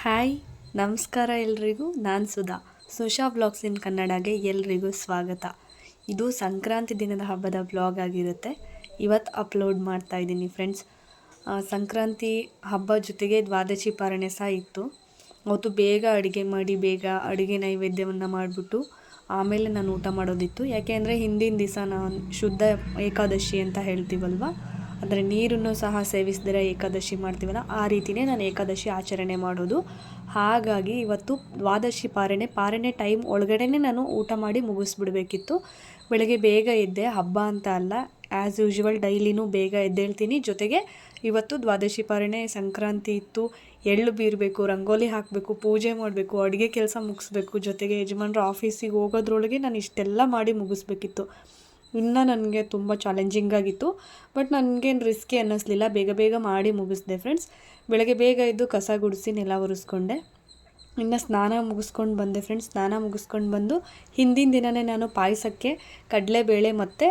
Hi, ನಮಸ್ಕಾರ ಎಲ್ರಿಗೂ. ನಾನು ಸುಧಾ. ಸುಶಾ ವ್ಲಾಗ್ಸ್ ಇನ್ ಕನ್ನಡಗೆ ಎಲ್ರಿಗೂ ಸ್ವಾಗತ. ಇದು ಸಂಕ್ರಾಂತಿ ದಿನದ ಹಬ್ಬದ ವ್ಲಾಗ್ ಆಗಿರುತ್ತೆ. ಇವತ್ತು ಅಪ್ಲೋಡ್ ಮಾಡ್ತಾ ಇದ್ದೀನಿ ಫ್ರೆಂಡ್ಸ್. ಸಂಕ್ರಾಂತಿ ಹಬ್ಬ ಜೊತೆಗೆ ದ್ವಾದಶಿ ಪಾರಣೆ ಸಹ ಇತ್ತು. ಅವತ್ತು ಬೇಗ ಅಡುಗೆ ಮಾಡಿ ಬೇಗ ಅಡುಗೆ ನೈವೇದ್ಯವನ್ನು ಮಾಡಿಬಿಟ್ಟು ಆಮೇಲೆ ನಾನು ಊಟ ಮಾಡೋದಿತ್ತು. ಯಾಕೆ ಅಂದರೆ ಹಿಂದಿನ ದಿವಸ ನಾನು ಶುದ್ಧ ಏಕಾದಶಿ ಅಂತ ಹೇಳ್ತೀವಲ್ವ, ಅಂದರೆ ನೀರನ್ನು ಸಹ ಸೇವಿಸಿದರೆ ಏಕಾದಶಿ ಮಾಡ್ತೀವಲ್ಲ, ಆ ರೀತಿಯೇ ನಾನು ಏಕಾದಶಿ ಆಚರಣೆ ಮಾಡೋದು. ಹಾಗಾಗಿ ಇವತ್ತು ದ್ವಾದಶಿ ಪಾರಣೆ ಟೈಮ್ ಒಳಗಡೆನೇ ನಾನು ಊಟ ಮಾಡಿ ಮುಗಿಸ್ಬಿಡ್ಬೇಕಿತ್ತು. ಬೆಳಗ್ಗೆ ಬೇಗ ಎದ್ದೆ, ಹಬ್ಬ ಅಂತ ಅಲ್ಲ, ಆ್ಯಸ್ ಯೂಶ್ವಲ್ ಡೈಲಿನೂ ಬೇಗ ಎದ್ದೇಳ್ತೀನಿ. ಜೊತೆಗೆ ಇವತ್ತು ದ್ವಾದಶಿ ಪಾರಣೆ ಸಂಕ್ರಾಂತಿ ಇತ್ತು. ಎಳ್ಳು ಬೀರಬೇಕು, ರಂಗೋಲಿ ಹಾಕಬೇಕು, ಪೂಜೆ ಮಾಡಬೇಕು, ಅಡುಗೆ ಕೆಲಸ ಮುಗಿಸ್ಬೇಕು. ಜೊತೆಗೆ ಯಜಮಾನ್ರು ಆಫೀಸಿಗೆ ಹೋಗೋದ್ರೊಳಗೆ ನಾನು ಇಷ್ಟೆಲ್ಲ ಮಾಡಿ ಮುಗಿಸ್ಬೇಕಿತ್ತು. ಇನ್ನು ನನಗೆ ತುಂಬ ಚಾಲೆಂಜಿಂಗ್ ಆಗಿತ್ತು. ಬಟ್ ನನಗೇನು ರಿಸ್ಕಿ ಅನ್ನಿಸ್ಲಿಲ್ಲ, ಬೇಗ ಬೇಗ ಮಾಡಿ ಮುಗಿಸ್ದೆ ಫ್ರೆಂಡ್ಸ್. ಬೆಳಗ್ಗೆ ಬೇಗ ಎದ್ದು ಕಸ ಗುಡಿಸಿ ನೆಲ ಒರೆಸ್ಕೊಂಡೆ. ಇನ್ನು ಸ್ನಾನ ಮುಗಿಸ್ಕೊಂಡು ಬಂದೆ ಫ್ರೆಂಡ್ಸ್. ಸ್ನಾನ ಮುಗಿಸ್ಕೊಂಡು ಬಂದು ಹಿಂದಿನ ದಿನವೇ ನಾನು ಪಾಯಸಕ್ಕೆ ಕಡಲೆಬೇಳೆ ಮತ್ತು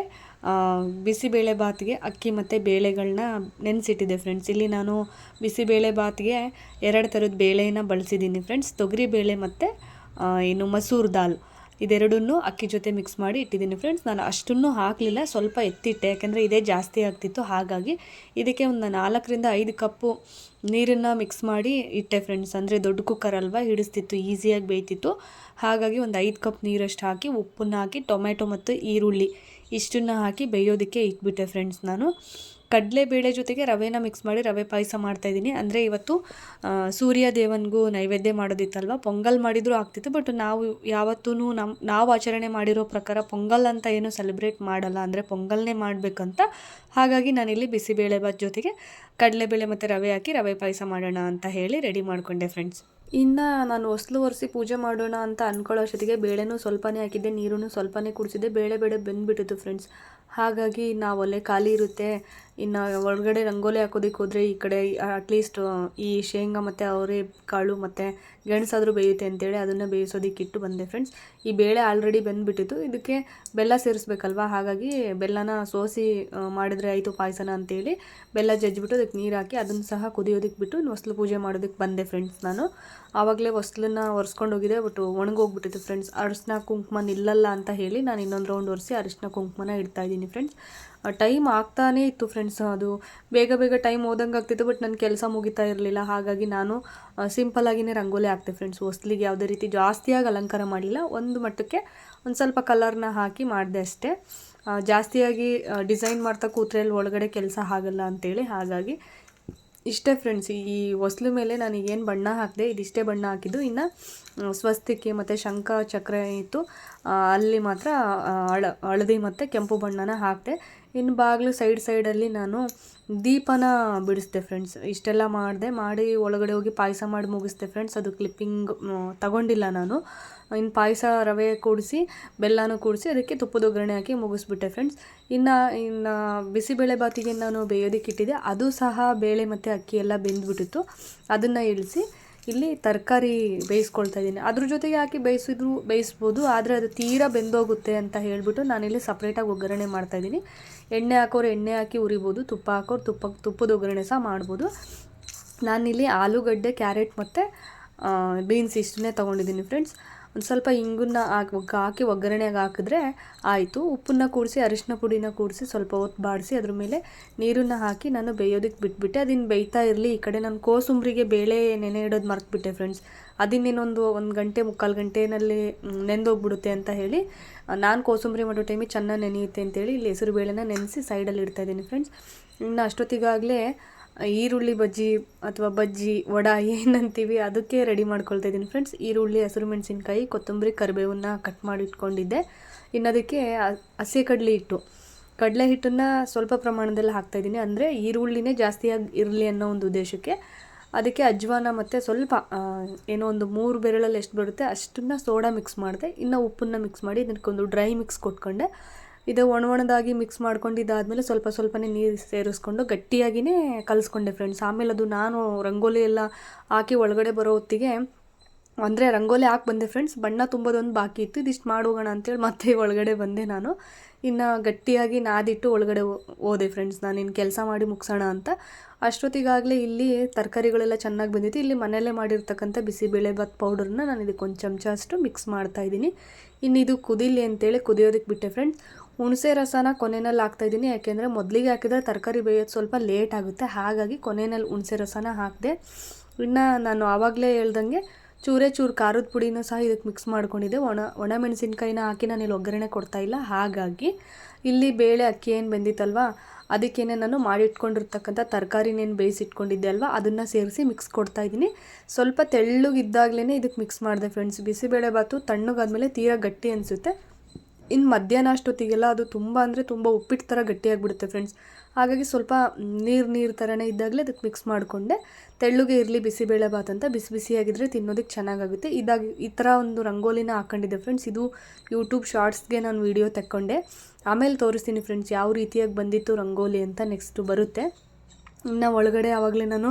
ಬಿಸಿಬೇಳೆ ಬಾತ್ಗೆ ಅಕ್ಕಿ ಮತ್ತು ಬೇಳೆಗಳನ್ನ ನೆನೆಸಿಟ್ಟಿದ್ದೆ ಫ್ರೆಂಡ್ಸ್. ಇಲ್ಲಿ ನಾನು ಬಿಸಿಬೇಳೆ ಬಾತ್ಗೆ 2 ಥರದ ಬೇಳೆನ ಬಳಸಿದ್ದೀನಿ ಫ್ರೆಂಡ್ಸ್. ತೊಗರಿಬೇಳೆ ಮತ್ತು ಮಸೂರ್ ದಾಲ್, ಇದೆರಡನ್ನೂ ಅಕ್ಕಿ ಜೊತೆ ಮಿಕ್ಸ್ ಮಾಡಿ ಇಟ್ಟಿದ್ದೀನಿ ಫ್ರೆಂಡ್ಸ್. ನಾನು ಅಷ್ಟನ್ನು ಹಾಕಲಿಲ್ಲ, ಸ್ವಲ್ಪ ಎತ್ತಿಟ್ಟೆ, ಯಾಕೆಂದರೆ ಇದೇ ಜಾಸ್ತಿ ಆಗ್ತಿತ್ತು. ಹಾಗಾಗಿ ಇದಕ್ಕೆ ಒಂದು 4-5 ಕಪ್ಪು ನೀರನ್ನು ಮಿಕ್ಸ್ ಮಾಡಿ ಇಟ್ಟೆ ಫ್ರೆಂಡ್ಸ್. ಅಂದರೆ ದೊಡ್ಡ ಕುಕ್ಕರ್ ಅಲ್ವಾ, ಹಿಡಿಸ್ತಿತ್ತು, ಈಸಿಯಾಗಿ ಬೇಯ್ತಿತ್ತು. ಹಾಗಾಗಿ ಒಂದು 5 ಕಪ್ ನೀರಷ್ಟು ಹಾಕಿ, ಉಪ್ಪನ್ನು ಹಾಕಿ, ಟೊಮೆಟೊ ಮತ್ತು ಈರುಳ್ಳಿ ಇಷ್ಟನ್ನು ಹಾಕಿ ಬೇಯೋದಕ್ಕೆ ಇಟ್ಬಿಟ್ಟೆ ಫ್ರೆಂಡ್ಸ್. ನಾನು ಕಡಲೆಬೇಳೆ ಜೊತೆಗೆ ರವೆನ ಮಿಕ್ಸ್ ಮಾಡಿ ರವೆ ಪಾಯಸ ಮಾಡ್ತಾಯಿದ್ದೀನಿ. ಅಂದರೆ ಇವತ್ತು ಸೂರ್ಯ ದೇವನಿಗೂ ನೈವೇದ್ಯ ಮಾಡೋದಿತ್ತಲ್ವ, ಪೊಂಗಲ್ ಮಾಡಿದರೂ ಆಗ್ತಿತ್ತು. ಬಟ್ ನಾವು ಯಾವತ್ತೂ ನಾವು ಆಚರಣೆ ಮಾಡಿರೋ ಪ್ರಕಾರ ಪೊಂಗಲ್ ಅಂತ ಏನು ಸೆಲೆಬ್ರೇಟ್ ಮಾಡಲ್ಲ, ಅಂದರೆ ಪೊಂಗಲ್ನೇ ಮಾಡಬೇಕಂತ. ಹಾಗಾಗಿ ನಾನಿಲ್ಲಿ ಬಿಸಿಬೇಳೆಭಾತ್ ಜೊತೆಗೆ ಕಡಲೆಬೇಳೆ ಮತ್ತು ರವೆ ಹಾಕಿ ರವೆ ಪಾಯಸ ಮಾಡೋಣ ಅಂತ ಹೇಳಿ ರೆಡಿ ಮಾಡಿಕೊಂಡೆ ಫ್ರೆಂಡ್ಸ್. ಇನ್ನು ನಾನು ಹೊಸ್ಲು ಒರೆಸಿ ಪೂಜೆ ಮಾಡೋಣ ಅಂತ ಅಂದ್ಕೊಳ್ಳೋ ಅಷ್ಟೊತ್ತಿಗೆ ಬೇಳೆನೂ ಸ್ವಲ್ಪನೇ ಹಾಕಿದ್ದೆ, ನೀರನ್ನು ಸ್ವಲ್ಪನೇ ಕುಡಿಸಿದ್ದೆ. ಬೇಳೆ ಬೆಂದುಬಿಟ್ಟಿತ್ತು ಫ್ರೆಂಡ್ಸ್. ಹಾಗಾಗಿ ನಾವು ಒಲೆ ಖಾಲಿ ಇರುತ್ತೆ, ಇನ್ನು ಒಳಗಡೆ ರಂಗೋಲಿ ಹಾಕೋದಕ್ಕೆ ಹೋದರೆ ಈ ಕಡೆ ಅಟ್ಲೀಸ್ಟ್ ಈ ಶೇಂಗಾ ಮತ್ತು ಅವರೆ ಕಾಳು ಮತ್ತು ಗೆಣಸಾದರೂ ಬೇಯುತ್ತೆ ಅಂತೇಳಿ ಅದನ್ನು ಬೇಯಿಸೋದಕ್ಕೆ ಇಟ್ಟು ಬಂದೆ ಫ್ರೆಂಡ್ಸ್. ಈ ಬೇಳೆ ಆಲ್ರೆಡಿ ಬೆಂದುಬಿಟ್ಟಿತ್ತು, ಇದಕ್ಕೆ ಬೆಲ್ಲ ಸೇರಿಸ್ಬೇಕಲ್ವ. ಹಾಗಾಗಿ ಬೆಲ್ಲನ ಸೋಸಿ ಮಾಡಿದ್ರೆ ಆಯಿತು ಪಾಯಸನ ಅಂತೇಳಿ ಬೆಲ್ಲ ಜಜ್ಜಿಬಿಟ್ಟು ಅದಕ್ಕೆ ನೀರು ಹಾಕಿ ಅದನ್ನು ಸಹ ಕುದಿಯೋದಕ್ಕೆ ಬಿಟ್ಟು ಹೊಸ್ಲು ಪೂಜೆ ಮಾಡೋದಕ್ಕೆ ಬಂದೆ ಫ್ರೆಂಡ್ಸ್. ನಾನು ಆವಾಗಲೇ ಹೊಸ್ಲನ್ನ ಒರೆಸ್ಕೊಂಡು ಹೋಗಿದ್ದೆ, ಬಟ್ ಒಣಗೋಗ್ಬಿಟ್ಟಿತ್ತು ಫ್ರೆಂಡ್ಸ್. ಅರಿಶಿನ ಕುಂಕುಮ ನಿಲ್ಲಲ್ಲ ಅಂತ ಹೇಳಿ ನಾನು ಇನ್ನೊಂದು ರೌಂಡ್ ಒರೆಸಿ ಅರಿಶಿನ ಕುಂಕುಮನ ಇಡ್ತಾಯಿದ್ದೀನಿ ಫ್ರೆಂಡ್ಸ್. ಟೈಮ್ ಆಗ್ತಾನೇ ಇತ್ತು ಫ್ರೆಂಡ್ಸ್. ಅದು ಬೇಗ ಟೈಮ್ ಹೋದಂಗೆ ಆಗ್ತಿತ್ತು, ಬಟ್ ನನ್ನ ಕೆಲಸ ಮುಗಿತಾ ಇರಲಿಲ್ಲ. ಹಾಗಾಗಿ ನಾನು ಸಿಂಪಲ್ಲಾಗಿಯೇ ರಂಗೋಲಿ ಹಾಕ್ತೆ ಫ್ರೆಂಡ್ಸ್. ಹೊಸ್ಲಿಗೆ ಯಾವುದೇ ರೀತಿ ಜಾಸ್ತಿಯಾಗಿ ಅಲಂಕಾರ ಮಾಡಲಿಲ್ಲ, ಒಂದು ಮಟ್ಟಕ್ಕೆ ಒಂದು ಸ್ವಲ್ಪ ಕಲರ್ನ ಹಾಕಿ ಮಾಡಿದೆ ಅಷ್ಟೇ. ಜಾಸ್ತಿಯಾಗಿ ಡಿಸೈನ್ ಮಾಡ್ತಾ ಕೂತ್ರೆ ಅಲ್ಲಿ ಒಳಗಡೆ ಕೆಲಸ ಆಗಲ್ಲ ಅಂತೇಳಿ. ಹಾಗಾಗಿ ಇಷ್ಟೇ ಫ್ರೆಂಡ್ಸ್. ಈ ಹೊಸ್ಲು ಮೇಲೆ ನಾನು ಏನು ಬಣ್ಣ ಹಾಕಿದೆ, ಇದಿಷ್ಟೇ ಬಣ್ಣ ಹಾಕಿದ್ದು. ಇನ್ನು ಸ್ವಸ್ತಿಕೆ ಮತ್ತು ಶಂಖ ಚಕ್ರ ಇತ್ತು, ಅಲ್ಲಿ ಮಾತ್ರ ಹಳದಿ ಮತ್ತು ಕೆಂಪು ಬಣ್ಣನ ಹಾಕಿದೆ. ಇನ್ನು ಬಾಗಿಲು ಸೈಡಲ್ಲಿ ನಾನು ದೀಪನ ಬಿಡಿಸ್ದೆ ಫ್ರೆಂಡ್ಸ್. ಇಷ್ಟೆಲ್ಲ ಮಾಡಿ ಒಳಗಡೆ ಹೋಗಿ ಪಾಯಸ ಮಾಡಿ ಮುಗಿಸ್ದೆ ಫ್ರೆಂಡ್ಸ್. ಅದು ಕ್ಲಿಪ್ಪಿಂಗ್ ತಗೊಂಡಿಲ್ಲ ನಾನು. ಇನ್ನು ಪಾಯಸ ರವೆ ಕೂಡಿಸಿ ಬೆಲ್ಲನೂ ಕೂಡಿಸಿ ಅದಕ್ಕೆ ತುಪ್ಪದ ಒಗ್ಗರಣೆ ಹಾಕಿ ಮುಗಿಸ್ಬಿಟ್ಟೆ ಫ್ರೆಂಡ್ಸ್. ಇನ್ನು ಬಿಸಿಬೇಳೆ ಬಾತಿಗೆ ನಾನು ಬೇಯೋದಕ್ಕೆ ಇಟ್ಟಿದ್ದೆ, ಅದು ಸಹ ಬೇಳೆ ಮತ್ತು ಅಕ್ಕಿ ಎಲ್ಲ ಬೆಂದ್ಬಿಟ್ಟಿತ್ತು. ಅದನ್ನು ಇಳಿಸಿ ಇಲ್ಲಿ ತರಕಾರಿ ಬೇಯಿಸ್ಕೊಳ್ತಾ ಇದ್ದೀನಿ. ಅದ್ರ ಜೊತೆಗೆ ಹಾಕಿ ಬೇಯಿಸ್ಬೋದು, ಆದರೆ ಅದು ತೀರಾ ಬೆಂದೋಗುತ್ತೆ ಅಂತ ಹೇಳಿಬಿಟ್ಟು ನಾನಿಲ್ಲಿ ಸಪ್ರೇಟಾಗಿ ಒಗ್ಗರಣೆ ಮಾಡ್ತಾಯಿದ್ದೀನಿ. ಎಣ್ಣೆ ಹಾಕೋರು ಎಣ್ಣೆ ಹಾಕಿ ಉರಿಬೋದು, ತುಪ್ಪ ಹಾಕೋರು ತುಪ್ಪದ ಒಗ್ಗರಣೆ ಸಹ ಮಾಡ್ಬೋದು. ನಾನಿಲ್ಲಿ ಆಲೂಗಡ್ಡೆ, ಕ್ಯಾರೆಟ್ ಮತ್ತು ಬೀನ್ಸ್ ಇಷ್ಟನ್ನೇ ತೊಗೊಂಡಿದ್ದೀನಿ ಫ್ರೆಂಡ್ಸ್. ಒಂದು ಸ್ವಲ್ಪ ಇಂಗನ್ನ ಹಾಕಿ ಒಗ್ಗರಣೆಗೆ ಹಾಕಿದ್ರೆ ಆಯಿತು. ಉಪ್ಪನ್ನು ಕೂಡಿಸಿ ಅರಿಶಿನ ಪುಡಿನ ಕೂಡಿಸಿ ಸ್ವಲ್ಪ ಹೊತ್ತು ಬಾಡಿಸಿ ಅದ್ರ ಮೇಲೆ ನೀರನ್ನು ಹಾಕಿ ನಾನು ಬೇಯೋದಕ್ಕೆ ಬಿಟ್ಬಿಟ್ಟೆ. ಅದಿನ್ನು ಬೇಯ್ತಾ ಇರಲಿ. ಈ ಕಡೆ ನಾನು ಕೋಸಂಬರಿಗೆ ಬೇಳೆ ನೆನೆ ಇಡೋದು ಮರ್ತ್ಬಿಟ್ಟೆ ಫ್ರೆಂಡ್ಸ್. ಅದಿನ್ನೇನೊಂದು 1 ಗಂಟೆ 3/4 ಗಂಟೆಯಲ್ಲಿ ನೆಂದೋಗ್ಬಿಡುತ್ತೆ ಅಂತ ಹೇಳಿ, ನಾನು ಕೋಸಂಬರಿ ಮಾಡೋ ಟೈಮಿಗೆ ಚೆನ್ನಾಗಿ ನೆನೆಯುತ್ತೆ ಅಂತೇಳಿ ಇಲ್ಲಿ ಹೆಸರು ಬೇಳೆನ ನೆನೆಸಿ ಸೈಡಲ್ಲಿ ಇಡ್ತಾಯಿದ್ದೀನಿ ಫ್ರೆಂಡ್ಸ್. ಇನ್ನು ಅಷ್ಟೊತ್ತಿಗಾಗಲೇ ಈರುಳ್ಳಿ ಬಜ್ಜಿ ಅಥವಾ ಬಜ್ಜಿ ವಡ ಏನಂತೀವಿ ಅದಕ್ಕೆ ರೆಡಿ ಮಾಡ್ಕೊಳ್ತಾ ಇದ್ದೀನಿ ಫ್ರೆಂಡ್ಸ್. ಈರುಳ್ಳಿ, ಹಸಿರು ಮೆಣಸಿನ್ಕಾಯಿ, ಕೊತ್ತಂಬರಿ, ಕರಿಬೇವನ್ನ ಕಟ್ ಮಾಡಿ ಇಟ್ಕೊಂಡಿದ್ದೆ. ಇನ್ನು ಅದಕ್ಕೆ ಹಸಿ ಕಡಲೆ ಹಿಟ್ಟನ್ನು ಸ್ವಲ್ಪ ಪ್ರಮಾಣದಲ್ಲಿ ಹಾಕ್ತಾಯಿದ್ದೀನಿ. ಅಂದರೆ ಈರುಳ್ಳಿನೇ ಜಾಸ್ತಿಯಾಗಿ ಇರಲಿ ಅನ್ನೋ ಒಂದು ಉದ್ದೇಶಕ್ಕೆ. ಅದಕ್ಕೆ ಅಜ್ವಾನ ಮತ್ತು ಸ್ವಲ್ಪ ಒಂದು 3 ಬೆರಳಲ್ಲಿ ಎಷ್ಟು ಬರುತ್ತೆ ಅಷ್ಟನ್ನು ಸೋಡಾ ಮಿಕ್ಸ್ ಮಾಡಿದೆ. ಇನ್ನು ಉಪ್ಪನ್ನು ಮಿಕ್ಸ್ ಮಾಡಿ ಇದಕ್ಕೊಂದು ಡ್ರೈ ಮಿಕ್ಸ್ ಕೊಟ್ಕೊಂಡೆ. ಇದು ಒಣದಾಗಿ ಮಿಕ್ಸ್ ಮಾಡ್ಕೊಂಡಿದ್ದಾದಮೇಲೆ ಸ್ವಲ್ಪನೇ ನೀರು ಸೇರಿಸ್ಕೊಂಡು ಗಟ್ಟಿಯಾಗಿಯೇ ಕಲಿಸ್ಕೊಂಡೆ ಫ್ರೆಂಡ್ಸ್. ಆಮೇಲೆ ಅದು ನಾನು ರಂಗೋಲಿ ಎಲ್ಲ ಹಾಕಿ ಒಳಗಡೆ ಬರೋ ಹೊತ್ತಿಗೆ ಅಂದರೆ ರಂಗೋಲಿ ಹಾಕಿ ಬಂದೆ ಫ್ರೆಂಡ್ಸ್. ಬಣ್ಣ ತುಂಬೋದೊಂದು ಬಾಕಿ ಇತ್ತು, ಇದಿಷ್ಟು ಮಾಡೋಗೋಣ ಅಂತೇಳಿ ಮತ್ತೆ ಒಳಗಡೆ ಬಂದೆ ನಾನು. ಇನ್ನು ಗಟ್ಟಿಯಾಗಿ ನಾದಿಟ್ಟು ಒಳಗಡೆ ಹೋದೆ ಫ್ರೆಂಡ್ಸ್, ನಾನು ಇನ್ನು ಕೆಲಸ ಮಾಡಿ ಮುಗಿಸೋಣ ಅಂತ. ಅಷ್ಟೊತ್ತಿಗಾಗಲೇ ಇಲ್ಲಿ ತರಕಾರಿಗಳೆಲ್ಲ ಚೆನ್ನಾಗಿ ಬಂದಿತ್ತು. ಇಲ್ಲಿ ಮನೆಯಲ್ಲೇ ಮಾಡಿರ್ತಕ್ಕಂಥ ಬಿಸಿಬೇಳೆಭಾತ್ ಪೌಡರ್ನ ನಾನು ಇದಕ್ಕೆ ಒಂದು ಚಮಚ ಅಷ್ಟು ಮಿಕ್ಸ್ ಮಾಡ್ತಾಯಿದ್ದೀನಿ. ಇನ್ನು ಇದು ಕುದೀಲಿ ಅಂತೇಳಿ ಕುದಿಯೋದಕ್ಕೆ ಬಿಟ್ಟೆ ಫ್ರೆಂಡ್ಸ್. ಹುಣಸೆ ರಸನ ಕೊನೆಯಲ್ಲಿ ಹಾಕ್ತಾಯಿದ್ದೀನಿ, ಯಾಕೆಂದರೆ ಮೊದಲಿಗೆ ಹಾಕಿದರೆ ತರಕಾರಿ ಬೇಯೋದು ಸ್ವಲ್ಪ ಲೇಟ್ ಆಗುತ್ತೆ, ಹಾಗಾಗಿ ಕೊನೆಯಲ್ಲಿ ಹುಣಸೆ ರಸನ ಹಾಕಿದೆ. ಇನ್ನು ನಾನು ಆವಾಗಲೇ ಹೇಳ್ದಂಗೆ ಚೂರು ಖಾರದ ಪುಡಿನೂ ಸಹ ಇದಕ್ಕೆ ಮಿಕ್ಸ್ ಮಾಡ್ಕೊಂಡಿದ್ದೆ. ಒಣ ಮೆಣಸಿನ್ಕಾಯಿನ ಹಾಕಿ ನಾನು ಇಲ್ಲಿ ಒಗ್ಗರಣೆ ಕೊಡ್ತಾಯಿಲ್ಲ. ಹಾಗಾಗಿ ಇಲ್ಲಿ ಬೇಳೆ ಅಕ್ಕಿ ಏನು ಬೆಂದಿತ್ತಲ್ವ, ಅದಕ್ಕೇನೆ ನಾನು ಮಾಡಿಟ್ಕೊಂಡಿರ್ತಕ್ಕಂಥ ತರಕಾರಿನೇನು ಬೇಯಿಸಿಟ್ಕೊಂಡಿದ್ದೆ ಅಲ್ವಾ, ಅದನ್ನು ಸೇರಿಸಿ ಮಿಕ್ಸ್ ಕೊಡ್ತಾಯಿದ್ದೀನಿ. ಸ್ವಲ್ಪ ತೆಳ್ಳಗಿದ್ದಾಗಲೇ ಇದಕ್ಕೆ ಮಿಕ್ಸ್ ಮಾಡಿದೆ ಫ್ರೆಂಡ್ಸ್. ಬಿಸಿಬೇಳೆಭಾತು ತಣ್ಣಗಾದ್ಮೇಲೆ ತೀರಾ ಗಟ್ಟಿ ಅನಿಸುತ್ತೆ. ಇನ್ನು ಮಧ್ಯಾಹ್ನ ಅಷ್ಟೊತ್ತಿಗೆಲ್ಲ ಅದು ತುಂಬ ಅಂದರೆ ತುಂಬ ಉಪ್ಪಿಟ್ಟು ಥರ ಗಟ್ಟಿಯಾಗಿಬಿಡುತ್ತೆ ಫ್ರೆಂಡ್ಸ್. ಹಾಗಾಗಿ ಸ್ವಲ್ಪ ನೀರು ಥರನೇ ಇದ್ದಾಗಲೇ ಅದಕ್ಕೆ ಮಿಕ್ಸ್ ಮಾಡಿಕೊಂಡೆ. ತೆಳ್ಳಗೆ ಇರಲಿ ಬಿಸಿಬೇಳೆಭಾತ್ ಅಂತ, ಬಿಸಿ ಬಿಸಿಯಾಗಿದ್ದರೆ ತಿನ್ನೋದಕ್ಕೆ ಚೆನ್ನಾಗಾಗುತ್ತೆ. ಈ ಥರ ಒಂದು ರಂಗೋಲಿನ ಹಾಕ್ಕೊಂಡಿದ್ದೆ ಫ್ರೆಂಡ್ಸ್. ಇದು ಯೂಟ್ಯೂಬ್ ಶಾರ್ಟ್ಸ್ಗೆ ನಾನು ವೀಡಿಯೋ ತೆಕ್ಕೊಂಡೆ, ಆಮೇಲೆ ತೋರಿಸ್ತೀನಿ ಫ್ರೆಂಡ್ಸ್ ಯಾವ ರೀತಿಯಾಗಿ ಬಂದಿತ್ತು ರಂಗೋಲಿ ಅಂತ. ನೆಕ್ಸ್ಟು ಬರುತ್ತೆ. ಇನ್ನು ಒಳಗಡೆ ಆವಾಗಲೇ ನಾನು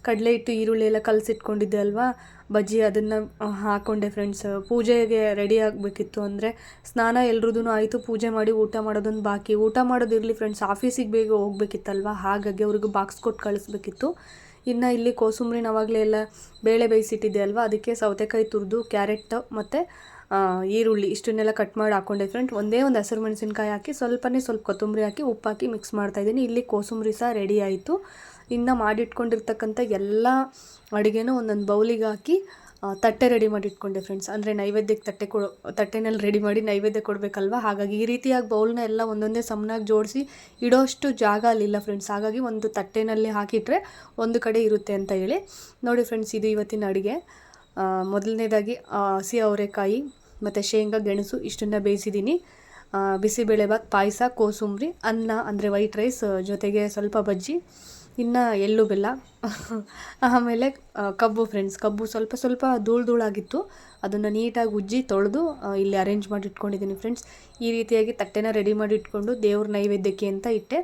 ಕಡಲೆ ಹಿಟ್ಟು ಈರುಳ್ಳಿ ಎಲ್ಲ ಕಲಸಿಟ್ಕೊಂಡಿದ್ದೆ ಅಲ್ವಾ, ಬಜ್ಜಿ, ಅದನ್ನು ಹಾಕ್ಕೊಂಡೆ ಫ್ರೆಂಡ್ಸ್. ಪೂಜೆಗೆ ರೆಡಿ ಆಗಬೇಕಿತ್ತು, ಅಂದರೆ ಸ್ನಾನ ಎಲ್ರದ್ದು ಆಯಿತು, ಪೂಜೆ ಮಾಡಿ ಊಟ ಮಾಡೋದೊಂದು ಬಾಕಿ. ಊಟ ಮಾಡೋದಿರಲಿ ಫ್ರೆಂಡ್ಸ್, ಆಫೀಸಿಗೆ ಬೇಗ ಹೋಗ್ಬೇಕಿತ್ತಲ್ವ, ಹಾಗಾಗಿ ಅವ್ರಿಗೆ ಬಾಕ್ಸ್ ಕೊಟ್ಟು ಕಳಿಸ್ಬೇಕಿತ್ತು. ಇನ್ನು ಇಲ್ಲಿ ಕೋಸಂಬರಿನ ಆವಾಗಲೇ ಎಲ್ಲ ಬೇಳೆ ಬೇಯಿಸಿಟ್ಟಿದ್ದೆ ಅಲ್ವಾ, ಅದಕ್ಕೆ ಸೌತೆಕಾಯಿ ತುರಿದು, ಕ್ಯಾರೆಟ್ ಮತ್ತು ಈರುಳ್ಳಿ ಇಷ್ಟನ್ನೆಲ್ಲ ಕಟ್ ಮಾಡಿ ಹಾಕ್ಕೊಂಡೆ ಫ್ರೆಂಡ್. ಒಂದೇ ಒಂದು ಹಸಿರು ಮೆಣಸಿನ್ಕಾಯಿ ಹಾಕಿ ಸ್ವಲ್ಪ ಕೊತ್ತಂಬರಿ ಹಾಕಿ ಉಪ್ಪು ಹಾಕಿ ಮಿಕ್ಸ್ ಮಾಡ್ತಾಯಿದ್ದೀನಿ. ಇಲ್ಲಿ ಕೋಸಂಬರಿ ಸಹ ರೆಡಿ ಆಯಿತು. ಇನ್ನು ಮಾಡಿಟ್ಕೊಂಡಿರ್ತಕ್ಕಂಥ ಎಲ್ಲ ಅಡುಗೆನೂ ಒಂದೊಂದು ಬೌಲಿಗೆ ಹಾಕಿ ತಟ್ಟೆ ರೆಡಿ ಮಾಡಿ ಇಟ್ಕೊಂಡೆ ಫ್ರೆಂಡ್ಸ್. ಅಂದರೆ ನೈವೇದ್ಯಕ್ಕೆ ತಟ್ಟೆನಲ್ಲಿ ರೆಡಿ ಮಾಡಿ ನೈವೇದ್ಯ ಕೊಡಬೇಕಲ್ವ, ಹಾಗಾಗಿ ಈ ರೀತಿಯಾಗಿ ಬೌಲ್ನ ಎಲ್ಲ ಒಂದೊಂದೇ ಸಮನಾಗಿ ಜೋಡಿಸಿ ಇಡೋಷ್ಟು ಜಾಗ ಅಲ್ಲಿಲ್ಲ ಫ್ರೆಂಡ್ಸ್. ಹಾಗಾಗಿ ಒಂದು ತಟ್ಟೆನಲ್ಲಿ ಹಾಕಿಟ್ರೆ ಒಂದು ಕಡೆ ಇರುತ್ತೆ ಅಂತ ಹೇಳಿ. ನೋಡಿ ಫ್ರೆಂಡ್ಸ್, ಇದು ಇವತ್ತಿನ ಅಡುಗೆ. ಮೊದಲನೇದಾಗಿ ಹಸಿ ಅವರೆಕಾಯಿ ಮತ್ತು ಶೇಂಗಾ, ಗೆಣಸು ಇಷ್ಟನ್ನು ಬೇಯಿಸಿದ್ದೀನಿ. ಬಿಸಿಬೇಳೆಭಾತ್, ಪಾಯಸ, ಕೋಸಂಬರಿ, ಅನ್ನ ಅಂದರೆ ವೈಟ್ ರೈಸ್, ಜೊತೆಗೆ ಸ್ವಲ್ಪ ಬಜ್ಜಿ, ಇನ್ನು ಎಳ್ಳು ಬೆಲ್ಲ, ಆಮೇಲೆ ಕಬ್ಬು ಫ್ರೆಂಡ್ಸ್. ಕಬ್ಬು ಸ್ವಲ್ಪ ಧೂಳಾಗಿತ್ತು, ಅದನ್ನು ನೀಟಾಗಿ ಉಜ್ಜಿ ತೊಳೆದು ಇಲ್ಲಿ ಅರೇಂಜ್ ಮಾಡಿ ಇಟ್ಕೊಂಡಿದ್ದೀನಿ ಫ್ರೆಂಡ್ಸ್. ಈ ರೀತಿಯಾಗಿ ತಟ್ಟೆನ ರೆಡಿ ಮಾಡಿ ಇಟ್ಕೊಂಡು ದೇವ್ರ ನೈವೇದ್ಯಕ್ಕೆ ಅಂತ ಇಟ್ಟೆ.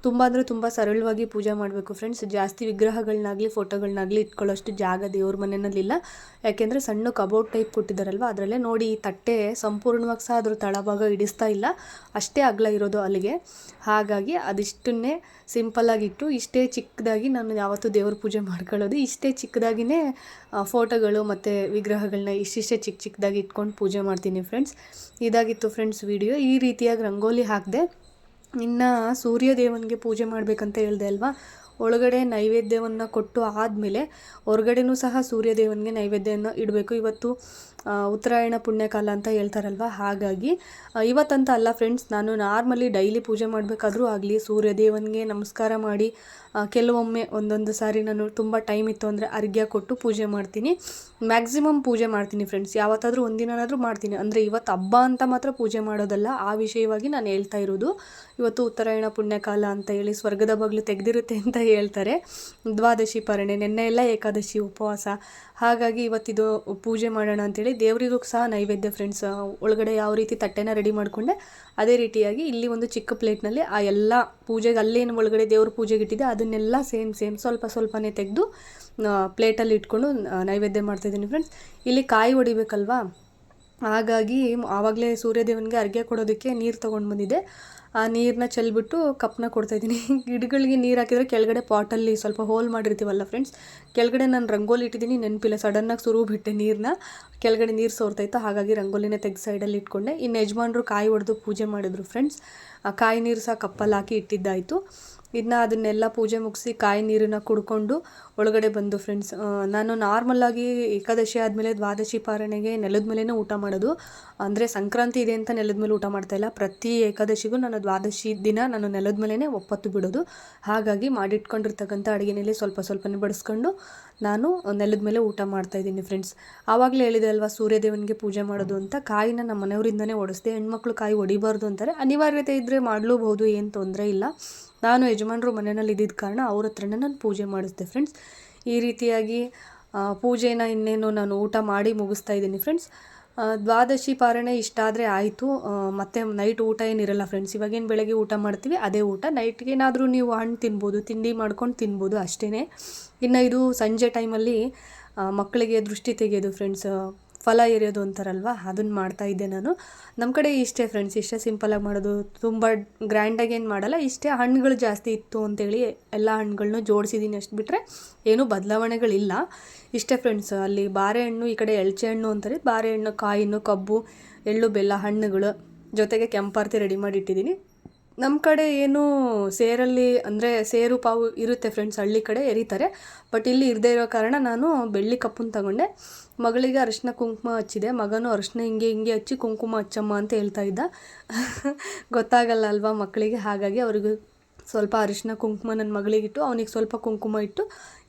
ತುಂಬ ಅಂದರೆ ತುಂಬ ಸರಳವಾಗಿ ಪೂಜೆ ಮಾಡಬೇಕು ಫ್ರೆಂಡ್ಸ್. ಜಾಸ್ತಿ ವಿಗ್ರಹಗಳನ್ನಾಗಲಿ ಫೋಟೋಗಳನ್ನಾಗಲಿ ಇಟ್ಕೊಳ್ಳೋಷ್ಟು ಜಾಗ ದೇವ್ರ ಮನೆಯಲ್ಲಿಲ್ಲ, ಯಾಕೆಂದರೆ ಸಣ್ಣ ಕಬೋರ್ಡ್ ಟೈಪ್ ಕೊಟ್ಟಿದ್ದಾರಲ್ವ, ಅದರಲ್ಲೇ ನೋಡಿ ಈ ತಟ್ಟೆ ಸಂಪೂರ್ಣವಾಗಿ ಸಹ ಅದ್ರ ತಳಭಾಗ ಇಡಿಸ್ತಾ ಇಲ್ಲ, ಅಷ್ಟೇ ಅಗಲ ಇರೋದು ಅಲ್ಲಿಗೆ. ಹಾಗಾಗಿ ಅದಿಷ್ಟನ್ನೇ ಸಿಂಪಲ್ಲಾಗಿಟ್ಟು, ಇಷ್ಟೇ ಚಿಕ್ಕದಾಗಿ ನಾನು ಯಾವತ್ತೂ ದೇವ್ರ ಪೂಜೆ ಮಾಡ್ಕೊಳ್ಳೋದು. ಇಷ್ಟೇ ಚಿಕ್ಕದಾಗಿಯೇ ಫೋಟೋಗಳು ಮತ್ತು ವಿಗ್ರಹಗಳನ್ನ ಇಷ್ಟಿಷ್ಟೇ ಚಿಕ್ಕದಾಗಿ ಇಟ್ಕೊಂಡು ಪೂಜೆ ಮಾಡ್ತೀನಿ ಫ್ರೆಂಡ್ಸ್. ಇದಾಗಿತ್ತು ಫ್ರೆಂಡ್ಸ್ ವಿಡಿಯೋ. ಈ ರೀತಿಯಾಗಿ ರಂಗೋಲಿ ಹಾಕಿದೆ. ಇನ್ನು ಸೂರ್ಯ ದೇವನಿಗೆ ಪೂಜೆ ಮಾಡಬೇಕಂತ ಹೇಳಿದೆ ಅಲ್ವಾ, ಒಳಗಡೆ ನೈವೇದ್ಯವನ್ನು ಕೊಟ್ಟು ಆದಮೇಲೆ ಹೊರಗಡೆನೂ ಸಹ ಸೂರ್ಯ ದೇವನಿಗೆ ನೈವೇದ್ಯವನ್ನು ಇಡಬೇಕು. ಇವತ್ತು ಉತ್ತರಾಯಣ ಪುಣ್ಯಕಾಲ ಅಂತ ಹೇಳ್ತಾರಲ್ವ, ಹಾಗಾಗಿ ಇವತ್ತಂತ ಅಲ್ಲ ಫ್ರೆಂಡ್ಸ್, ನಾನು ನಾರ್ಮಲಿ ಡೈಲಿ ಪೂಜೆ ಮಾಡಬೇಕಾದ್ರೂ ಆಗಲಿ ಸೂರ್ಯ ದೇವನಿಗೆ ನಮಸ್ಕಾರ ಮಾಡಿ, ಕೆಲವೊಮ್ಮೆ ಒಂದೊಂದು ಸಾರಿ ನಾನು ತುಂಬ ಟೈಮ್ ಇತ್ತು ಅಂದರೆ ಅರ್ಘ್ಯ ಕೊಟ್ಟು ಪೂಜೆ ಮಾಡ್ತೀನಿ. ಮ್ಯಾಕ್ಸಿಮಮ್ ಪೂಜೆ ಮಾಡ್ತೀನಿ ಫ್ರೆಂಡ್ಸ್, ಯಾವತ್ತಾದರೂ ಒಂದಿನಾದರೂ ಮಾಡ್ತೀನಿ. ಅಂದರೆ ಇವತ್ತು ಹಬ್ಬ ಅಂತ ಮಾತ್ರ ಪೂಜೆ ಮಾಡೋದಲ್ಲ, ಆ ವಿಷಯವಾಗಿ ನಾನು ಹೇಳ್ತಾ ಇರೋದು. ಇವತ್ತು ಉತ್ತರಾಯಣ ಪುಣ್ಯಕಾಲ ಅಂತ ಹೇಳಿ ಸ್ವರ್ಗದ ಬಾಗಿಲು ತೆಗೆದಿರುತ್ತೆ ಅಂತ ಹೇಳ್ತಾರೆ. ದ್ವಾದಶಿ ಪಾರಣೆ, ನೆನ್ನೆ ಎಲ್ಲ ಏಕಾದಶಿ ಉಪವಾಸ, ಹಾಗಾಗಿ ಇವತ್ತಿದು ಪೂಜೆ ಮಾಡೋಣ ಅಂಥೇಳಿ ದೇವರಿಗೂ ಸಹ ನೈವೇದ್ಯ ಫ್ರೆಂಡ್ಸ್. ಒಳಗಡೆ ಯಾವ ರೀತಿ ತಟ್ಟೆನ ರೆಡಿ ಮಾಡಿಕೊಂಡೆ ಅದೇ ರೀತಿಯಾಗಿ ಇಲ್ಲಿ ಒಂದು ಚಿಕ್ಕ ಪ್ಲೇಟ್ನಲ್ಲಿ ಆ ಎಲ್ಲ ಪೂಜೆಗೆ ಅಲ್ಲೇನು ಒಳಗಡೆ ದೇವ್ರ ಪೂಜೆಗೆ ಇಟ್ಟಿದ್ದೆ ಅದನ್ನೆಲ್ಲ ಸೇಮ್ ಸ್ವಲ್ಪನೇ ತೆಗೆದು ಪ್ಲೇಟಲ್ಲಿ ಇಟ್ಕೊಂಡು ನೈವೇದ್ಯ ಮಾಡ್ತಾಯಿದ್ದೀನಿ ಫ್ರೆಂಡ್ಸ್. ಇಲ್ಲಿ ಕಾಯಿ ಹೊಡಿಬೇಕಲ್ವಾ, ಹಾಗಾಗಿ ಆವಾಗಲೇ ಸೂರ್ಯದೇವನಿಗೆ ಅರ್ಘ್ಯ ಕೊಡೋದಕ್ಕೆ ನೀರು ತೊಗೊಂಡು ಬಂದಿದ್ದೆ. ಆ ನೀರನ್ನ ಚೆಲ್ಬಿಟ್ಟು ಕಪ್ನ ಕೊಡ್ತಾಯಿದ್ದೀನಿ. ಗಿಡಗಳಿಗೆ ನೀರು ಹಾಕಿದರೆ ಕೆಳಗಡೆ ಪಾಟಲ್ಲಿ ಸ್ವಲ್ಪ ಹೋಲ್ ಮಾಡಿರ್ತೀವಲ್ಲ ಫ್ರೆಂಡ್ಸ್, ಕೆಳಗಡೆ ನಾನು ರಂಗೋಲಿ ಇಟ್ಟಿದ್ದೀನಿ, ನೆನಪಿಲ್ಲ, ಸಡನ್ನಾಗಿ ಸುರು ಬಿಟ್ಟೆ ನೀರನ್ನ, ಕೆಳಗಡೆ ನೀರು ಸೋರ್ತಾಯಿತ್ತು, ಹಾಗಾಗಿ ರಂಗೋಲಿನ ತೆಗೆದು ಸೈಡಲ್ಲಿ ಇಟ್ಕೊಂಡೆ. ಇನ್ನು ಯಜಮಾನ್ರು ಕಾಯಿ ಹೊಡೆದು ಪೂಜೆ ಮಾಡಿದ್ರು ಫ್ರೆಂಡ್ಸ್. ಆ ಕಾಯಿ ನೀರು ಸಹ ಕಪ್ಪಲ್ಲಿ ಹಾಕಿ ಇಟ್ಟಿದ್ದಾಯಿತು. ಇನ್ನು ಅದನ್ನೆಲ್ಲ ಪೂಜೆ ಮುಗಿಸಿ ಕಾಯಿ ನೀರನ್ನು ಕುಡ್ಕೊಂಡು ಒಳಗಡೆ ಬಂದು ಫ್ರೆಂಡ್ಸ್. ನಾನು ನಾರ್ಮಲ್ಲಾಗಿ ಏಕಾದಶಿ ಆದಮೇಲೆ ದ್ವಾದಶಿ ಪಾರಣೆಗೆ ನೆಲದ ಮೇಲೇ ಊಟ ಮಾಡೋದು. ಅಂದರೆ ಸಂಕ್ರಾಂತಿ ಇದೆ ಅಂತ ನೆಲದ ಮೇಲೆ ಊಟ ಮಾಡ್ತಾಯಿಲ್ಲ, ಪ್ರತಿ ಏಕಾದಶಿಗೂ ನಾನು ದ್ವಾದಶಿ ದಿನ ನಾನು ನೆಲದ ಮೇಲೇ ಒಪ್ಪತ್ತು ಬಿಡೋದು. ಹಾಗಾಗಿ ಮಾಡಿಟ್ಕೊಂಡಿರ್ತಕ್ಕಂಥ ಅಡುಗೆನಲ್ಲಿ ಸ್ವಲ್ಪನೇ ಬಡಿಸ್ಕೊಂಡು ನಾನು ನೆಲದ ಮೇಲೆ ಊಟ ಮಾಡ್ತಾಯಿದ್ದೀನಿ ಫ್ರೆಂಡ್ಸ್. ಆವಾಗಲೇ ಹೇಳಿದೆ ಅಲ್ವಾ ಸೂರ್ಯದೇವನಿಗೆ ಪೂಜೆ ಮಾಡೋದು ಅಂತ. ಕಾಯಿನ ನಮ್ಮ ಮನೆಯವರಿಂದನೇ ಹೊಡೆಸ್ದೆ. ಹೆಣ್ಮಕ್ಳು ಕಾಯಿ ಹೊಡಿಬಾರ್ದು ಅಂತಾರೆ, ಅನಿವಾರ್ಯತೆ ಇದ್ದರೆ ಮಾಡಲೂಬಹುದು, ಏನು ತೊಂದರೆ ಇಲ್ಲ. ನಾನು ಯಜಮಾನರು ಮನೆಯಲ್ಲಿ ಇದ್ದಿದ್ದ ಕಾರಣ ಅವ್ರ ಹತ್ರನೇ ನಾನು ಪೂಜೆ ಮಾಡಿಸ್ದೆ ಫ್ರೆಂಡ್ಸ್. ಈ ರೀತಿಯಾಗಿ ಪೂಜೆನ ಇನ್ನೇನು ನಾನು ಊಟ ಮಾಡಿ ಮುಗಿಸ್ತಾ ಇದ್ದೀನಿ ಫ್ರೆಂಡ್ಸ್. ದ್ವಾದಶಿ ಪಾರಣೆ ಇಷ್ಟ ಆದರೆ ಆಯಿತು, ಮತ್ತು ನೈಟ್ ಊಟ ಏನಿರಲ್ಲ ಫ್ರೆಂಡ್ಸ್. ಇವಾಗೇನು ಬೆಳಗ್ಗೆ ಊಟ ಮಾಡ್ತೀವಿ ಅದೇ ಊಟ, ನೈಟ್ಗೆ ಏನಾದರೂ ನೀವು ಹಣ್ಣು ತಿನ್ಬೋದು, ತಿಂಡಿ ಮಾಡ್ಕೊಂಡು ತಿನ್ಬೋದು ಅಷ್ಟೇ. ಇನ್ನು ಇದು ಸಂಜೆ ಟೈಮಲ್ಲಿ ಮಕ್ಕಳಿಗೆ ದೃಷ್ಟಿ ತೆಗೆಯೋದು ಫ್ರೆಂಡ್ಸ್, ಫಲ ಎರೆಯೋದು ಅಂತಾರಲ್ವ, ಅದನ್ನು ಮಾಡ್ತಾಯಿದ್ದೆ ನಾನು. ನಮ್ಮ ಕಡೆ ಇಷ್ಟೇ ಫ್ರೆಂಡ್ಸ್, ಇಷ್ಟೇ ಸಿಂಪಲಾಗಿ ಮಾಡೋದು, ತುಂಬ ಗ್ರ್ಯಾಂಡಾಗಿ ಏನು ಮಾಡಲ್ಲ. ಇಷ್ಟೇ ಹಣ್ಣುಗಳು ಜಾಸ್ತಿ ಇತ್ತು ಅಂತೇಳಿ ಎಲ್ಲ ಹಣ್ಣುಗಳನ್ನೂ ಜೋಡಿಸಿದ್ದೀನಿ, ಅಷ್ಟು ಬಿಟ್ಟರೆ ಏನೂ ಬದಲಾವಣೆಗಳಿಲ್ಲ. ಇಷ್ಟೇ ಫ್ರೆಂಡ್ಸ್. ಅಲ್ಲಿ ಬಾರೆಹಣ್ಣು, ಈ ಕಡೆ ಎಳ್ಚೆ ಹಣ್ಣು ಅಂತಾರೆ, ಬಾರೆಹಣ್ಣು, ಕಾಯಿನು, ಕಬ್ಬು, ಎಳ್ಳು, ಬೆಲ್ಲ, ಹಣ್ಣುಗಳು ಜೊತೆಗೆ ಕೆಂಪಾರತಿ ರೆಡಿ ಮಾಡಿ ಇಟ್ಟಿದ್ದೀನಿ. ನಮ್ಮ ಕಡೆ ಏನು ಸೇರಲ್ಲಿ ಅಂದರೆ ಸೇರು ಪಾವು ಇರುತ್ತೆ ಫ್ರೆಂಡ್ಸ್, ಹಳ್ಳಿ ಕಡೆ ಎರಿತಾರೆ. ಬಟ್ ಇಲ್ಲಿ ಇರದೇ ಇರೋ ಕಾರಣ ನಾನು ಬೆಳ್ಳಿ ಕಪ್ಪನ್ನು ತಗೊಂಡೆ. ಮಗಳಿಗೆ ಅರಿಶಿನ ಕುಂಕುಮ ಹಚ್ಚಿದೆ. ಮಗನೂ ಅರಿಶಿನ ಹಿಂಗೆ ಹಿಂಗೆ ಹಚ್ಚಿ ಕುಂಕುಮ ಹಚ್ಚಮ್ಮ ಅಂತ ಹೇಳ್ತಾ ಇದ್ದ. ಗೊತ್ತಾಗಲ್ಲ ಅಲ್ವಾ ಮಕ್ಕಳಿಗೆ, ಹಾಗಾಗಿ ಅವ್ರಿಗೆ ಸ್ವಲ್ಪ ಅರಿಶಿನ ಕುಂಕುಮ ನನ್ನ ಮಗಳಿಗಿಟ್ಟು, ಅವನಿಗೆ ಸ್ವಲ್ಪ ಕುಂಕುಮ ಇಟ್ಟು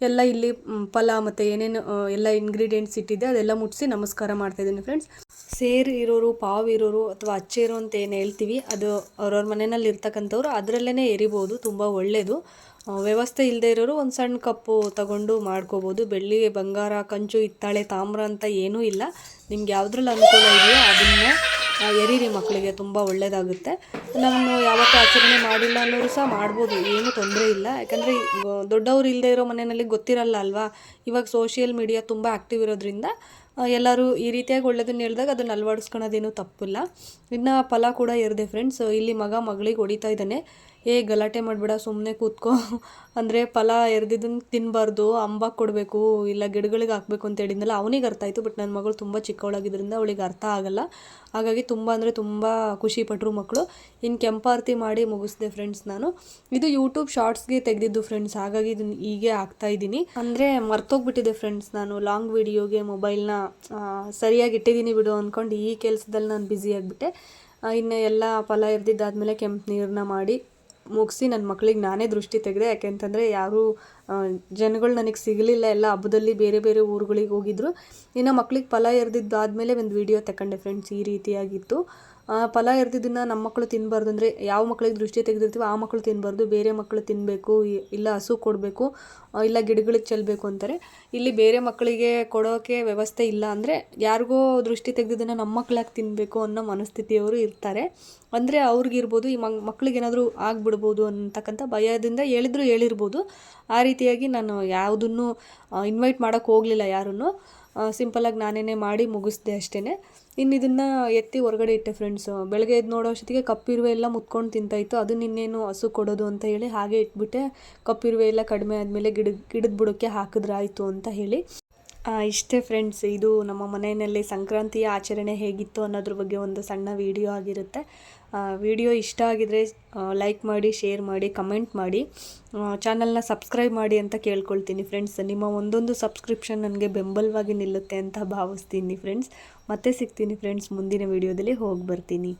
ಎಲ್ಲ ಇಲ್ಲಿ ಫಲ ಮತ್ತು ಏನೇನು ಎಲ್ಲ ಇಂಗ್ರೀಡಿಯೆಂಟ್ಸ್ ಇಟ್ಟಿದ್ದೆ ಅದೆಲ್ಲ ಮುಟ್ಟಿಸಿ ನಮಸ್ಕಾರ ಮಾಡ್ತಾಯಿದ್ದೀನಿ ಫ್ರೆಂಡ್ಸ್. ಸೇರು ಇರೋರು, ಪಾವು ಇರೋರು ಅಥವಾ ಅಚ್ಚೆ ಇರೋ ಅಂತ ಏನು ಹೇಳ್ತೀವಿ, ಅದು ಅವ್ರವ್ರ ಮನೆಯಲ್ಲಿ ಇರ್ತಕ್ಕಂಥವ್ರು ಅದರಲ್ಲೇ ಎರಿಬೋದು, ತುಂಬ ಒಳ್ಳೆಯದು. ವ್ಯವಸ್ಥೆ ಇಲ್ಲದೆ ಇರೋರು ಒಂದು ಸಣ್ಣ ಕಪ್ಪು ತಗೊಂಡು ಮಾಡ್ಕೋಬೋದು. ಬೆಳ್ಳಿ, ಬಂಗಾರ, ಕಂಚು, ಹಿತ್ತಾಳೆ, ತಾಮ್ರ ಅಂತ ಏನೂ ಇಲ್ಲ. ನಿಮ್ಗೆ ಯಾವುದ್ರಲ್ಲಿ ಅನುಕೂಲ ಇದೆಯೋ ಅದನ್ನೇ ಎರೀರಿ, ಮಕ್ಕಳಿಗೆ ತುಂಬ ಒಳ್ಳೆಯದಾಗುತ್ತೆ. ನಾನು ಯಾವತ್ತೂ ಆಚರಣೆ ಮಾಡಿಲ್ಲ ಅನ್ನೋರು ಸಹ ಮಾಡ್ಬೋದು, ಏನೂ ತೊಂದರೆ ಇಲ್ಲ. ಯಾಕಂದರೆ ದೊಡ್ಡವರು ಇಲ್ಲದೆ ಇರೋ ಮನೆಯಲ್ಲಿ ಗೊತ್ತಿರಲ್ಲ ಅಲ್ವಾ. ಇವಾಗ ಸೋಷಿಯಲ್ ಮೀಡಿಯಾ ತುಂಬ ಆ್ಯಕ್ಟಿವ್ ಇರೋದ್ರಿಂದ ಎಲ್ಲರೂ ಈ ರೀತಿಯಾಗಿ ಒಳ್ಳೆಯದನ್ನು ಹೇಳಿದಾಗ ಅದನ್ನು ಅಳವಡಿಸ್ಕೊಳ್ಳೋದೇನೂ ತಪ್ಪಿಲ್ಲ. ಇನ್ನು ಫಲ ಕೂಡ ಎರೆದೆ ಫ್ರೆಂಡ್ಸ್. ಇಲ್ಲಿ ಮಗಳಿಗೆ ಹೊಡಿತಾ ಇದ್ದಾನೆ, ಗಲಾಟೆ ಮಾಡಬೇಡ, ಸುಮ್ಮನೆ ಕೂತ್ಕೋ, ಅಂದರೆ ಫಲ ಎರೆದಿದ್ದನ್ನು ತಿನ್ನಬಾರ್ದು, ಅಂಬಾಗೆ ಕೊಡಬೇಕು, ಇಲ್ಲ ಗಿಡಗಳಿಗೆ ಹಾಕಬೇಕು ಅಂತ ಹೇಳಿದ್ನಲ್ಲ, ಅವನಿಗೆ ಅರ್ಥ ಆಯಿತು. ಬಟ್ ನನ್ನ ಮಗಳು ತುಂಬ ಚಿಕ್ಕವಳಾಗಿದ್ದರಿಂದ ಅವಳಿಗೆ ಅರ್ಥ ಆಗಲ್ಲ. ಹಾಗಾಗಿ ತುಂಬ ಅಂದರೆ ತುಂಬ ಖುಷಿಪಟ್ಟರು ಮಕ್ಕಳು. ಇನ್ನು ಕೆಂಪಾರತಿ ಮಾಡಿ ಮುಗಿಸ್ದೆ ಫ್ರೆಂಡ್ಸ್ ನಾನು. ಇದು ಯೂಟ್ಯೂಬ್ ಶಾರ್ಟ್ಸ್ಗೆ ತೆಗೆದಿದ್ದು ಫ್ರೆಂಡ್ಸ್, ಹಾಗಾಗಿ ಇದನ್ನು ಹೀಗೆ ಹಾಕ್ತಾಯಿದ್ದೀನಿ. ಅಂದರೆ ಮರ್ತೋಗ್ಬಿಟ್ಟಿದೆ ಫ್ರೆಂಡ್ಸ್, ನಾನು ಲಾಂಗ್ ವಿಡಿಯೋಗೆ ಮೊಬೈಲ್ನ ಸರಿಯಾಗಿ ಇಟ್ಟಿದ್ದೀನಿ ಬಿಡು ಅಂದ್ಕೊಂಡು ಈ ಕೆಲಸದಲ್ಲಿ ನಾನು ಬ್ಯುಸಿ ಆಗಿಬಿಟ್ಟೆ. ಇನ್ನು ಎಲ್ಲ ಫಲ ಎರೆದಿದ್ದಾದಮೇಲೆ ಕೆಂಪು ನೀರನ್ನ ಮಾಡಿ ಮುಗಿಸಿ ನನ್ನ ಮಕ್ಕಳಿಗೆ ನಾನೇ ದೃಷ್ಟಿ ತೆಗೆದೆ. ಯಾಕೆಂತಂದರೆ ಯಾರೂ ಜನಗಳು ನನಗೆ ಸಿಗಲಿಲ್ಲ, ಎಲ್ಲ ಹಬ್ಬದಲ್ಲಿ ಬೇರೆ ಬೇರೆ ಊರುಗಳಿಗೆ ಹೋಗಿದ್ರು. ಇನ್ನು ಮಕ್ಳಿಗೆ ಫಲ ಎರೆದಿದ್ದಾದಮೇಲೆ ಒಂದು ವಿಡಿಯೋ ತಗೊಂಡೆ ಫ್ರೆಂಡ್ಸ್, ಈ ರೀತಿಯಾಗಿತ್ತು. ಫಲ ಎರೆದಿದ್ದನ್ನು ನಮ್ಮ ಮಕ್ಕಳು ತಿನ್ನಬಾರ್ದು, ಅಂದರೆ ಯಾವ ಮಕ್ಕಳಿಗೆ ದೃಷ್ಟಿ ತೆಗೆದಿರ್ತೀವೋ ಆ ಮಕ್ಕಳು ತಿನ್ನಬಾರ್ದು, ಬೇರೆ ಮಕ್ಕಳು ತಿನ್ನಬೇಕು, ಇಲ್ಲ ಹಸು ಕೊಡಬೇಕು, ಇಲ್ಲ ಗಿಡಗಳಿಗೆ ಚೆಲ್ಲಬೇಕು ಅಂತಾರೆ. ಇಲ್ಲಿ ಬೇರೆ ಮಕ್ಕಳಿಗೆ ಕೊಡೋಕ್ಕೆ ವ್ಯವಸ್ಥೆ ಇಲ್ಲ, ಅಂದರೆ ಯಾರಿಗೋ ದೃಷ್ಟಿ ತೆಗೆದಿದ್ದನ್ನು ನಮ್ಮ ಮಕ್ಕಳಾಗಿ ತಿನ್ನಬೇಕು ಅನ್ನೋ ಮನಸ್ಥಿತಿಯವರು ಇರ್ತಾರೆ. ಅಂದರೆ ಅವ್ರಿಗಿರ್ಬೋದು, ಈ ಮಕ್ಕಳಿಗೇನಾದರೂ ಆಗಿಬಿಡ್ಬೋದು ಅಂತಕ್ಕಂಥ ಭಯದಿಂದ ಹೇಳಿರ್ಬೋದು. ಆ ರೀತಿಯಾಗಿ ನಾನು ಯಾವುದನ್ನು ಇನ್ವೈಟ್ ಮಾಡೋಕ್ಕೆ ಹೋಗಲಿಲ್ಲ ಯಾರನ್ನು. ಸಿಂಪಲಾಗಿ ನಾನೇ ಮಾಡಿ ಮುಗಿಸ್ದೆ ಅಷ್ಟೇ. ಇನ್ನು ಇದನ್ನು ಎತ್ತಿ ಹೊರಗಡೆ ಇಟ್ಟೆ ಫ್ರೆಂಡ್ಸ್. ಬೆಳಗ್ಗೆ ಎದ್ದು ನೋಡೋ ಅಷ್ಟೊತ್ತಿಗೆ ಕಪ್ಪಿರುವೆ ಎಲ್ಲ ಮುತ್ಕೊಂಡು ತಿಂತಾಯಿತ್ತು. ಅದನ್ನ ಇನ್ನೇನು ಹಸು ಕೊಡೋದು ಅಂತ ಹೇಳಿ ಹಾಗೆ ಇಟ್ಬಿಟ್ಟೆ. ಕಪ್ಪಿರುವೆ ಎಲ್ಲ ಕಡಿಮೆ ಆದಮೇಲೆ ಗಿಡದ ಬುಡಕ್ಕೆ ಹಾಕಿದ್ರಾಯಿತು ಅಂತ ಹೇಳಿ. ಇಷ್ಟೇ ಫ್ರೆಂಡ್ಸ್, ಇದು ನಮ್ಮ ಮನೆಯಲ್ಲಿ ಸಂಕ್ರಾಂತಿಯ ಆಚರಣೆ ಹೇಗಿತ್ತು ಅನ್ನೋದ್ರ ಬಗ್ಗೆ ಒಂದು ಸಣ್ಣ ವಿಡಿಯೋ ಆಗಿರುತ್ತೆ. ವಿಡಿಯೋ ಇಷ್ಟ ಆಗಿದರೆ ಲೈಕ್ ಮಾಡಿ, ಶೇರ್ ಮಾಡಿ, ಕಮೆಂಟ್ ಮಾಡಿ, ಚಾನಲ್ನ ಸಬ್ಸ್ಕ್ರೈಬ್ ಮಾಡಿ ಅಂತ ಕೇಳ್ಕೊಳ್ತೀನಿ ಫ್ರೆಂಡ್ಸ್. ನಿಮ್ಮ ಒಂದೊಂದು ಸಬ್ಸ್ಕ್ರಿಪ್ಷನ್ ನನಗೆ ಬೆಂಬಲವಾಗಿ ನಿಲ್ಲುತ್ತೆ ಅಂತ ಭಾವಿಸ್ತೀನಿ ಫ್ರೆಂಡ್ಸ್. ಮತ್ತೆ ಸಿಗ್ತೀನಿ ಫ್ರೆಂಡ್ಸ್ ಮುಂದಿನ ವಿಡಿಯೋದಲ್ಲಿ. ಹೋಗಿ ಬರ್ತೀನಿ.